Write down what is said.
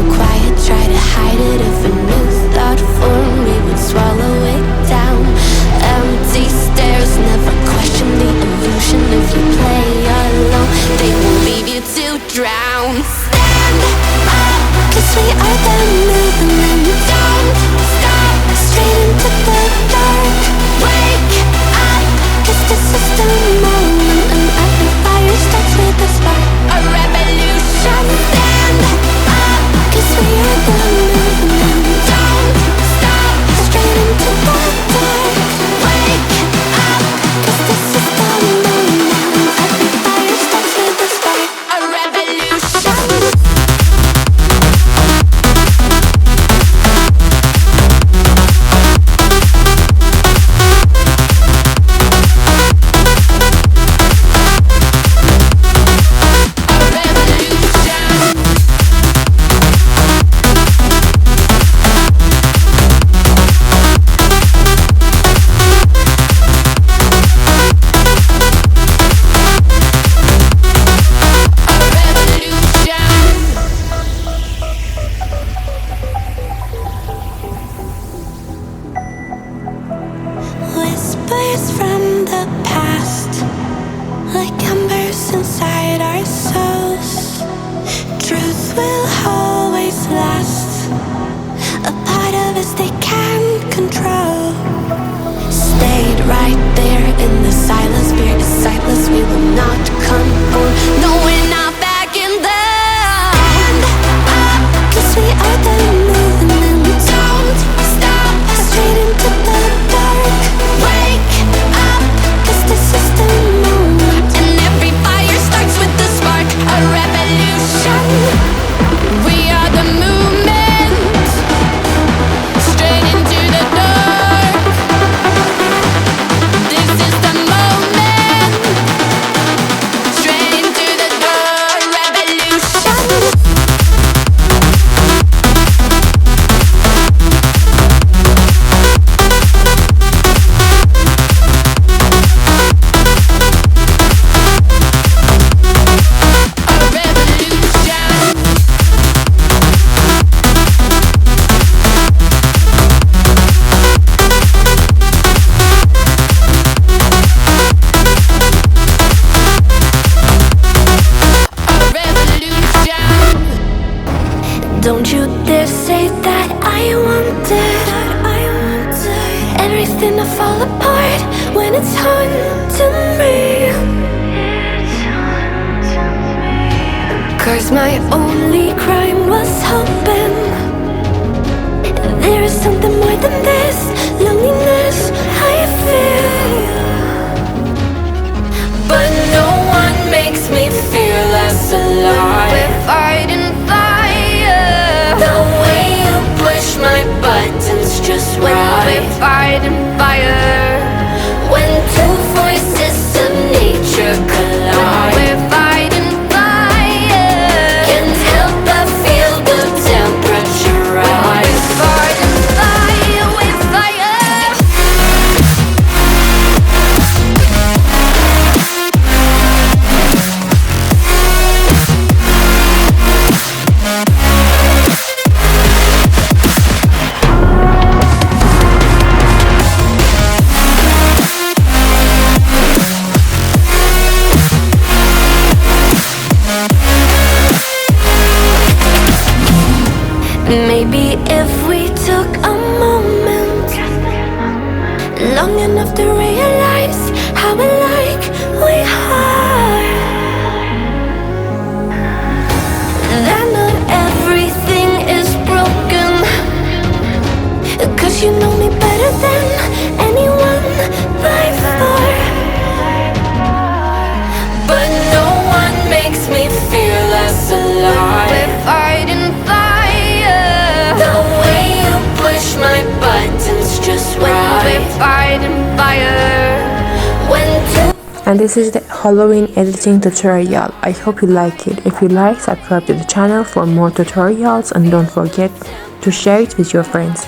so quiet, try to hide it. If a new thought formed, we would swallow it down. Empty stares, never question the illusion. If you play alone, they will leave you to drown. Stand up, 'cause we are the movement. Don't stop, straight into the dark. Wake up, 'cause this is the moment, and every fire starts with a spark. A revolution. Stand up, 'cause we are the movement. Don't stop, straight into the dark. Wake up, 'cause this is the moment, and every fire starts with a spark. A revolution. Whispers from the past, like embers inside our souls. Truth will always last, a part of us they can't control. Stayed right there in the silence, fear is sightless, we will not conform. No, we're not backing down. Stand up, 'cause we are the movement. Don't stop, straight into the dark. Wake up, 'cause this is the moment, and every fire starts with a spark. A revolution. We are the movement. Straight into the dark. This is the moment. Straight into the dark. Revolution. Don't you dare say that I wanted everything to fall apart when it's haunting me. 'Cause my only crime was hoping there is something more than this loneliness I feel. But no one makes me feel less alive. We're fighting fire. The way you push my buttons just right. We're fighting fire. When two voices of nature collide. We're fighting fire. Can't help but feel the temperature rise. We're fighting fire. We're fire. Maybe if we took a moment long enough to realize how alike we are, that not everything is broken. 'Cause you know me better than anyone by far. But no one makes me feel less alive. We're fighting fire. The way you push my buttons just right. We're fighting fire. When And this is the Halloween editing tutorial. I hope you like it. If you like, subscribe to the channel for more tutorials and don't forget to share it with your friends.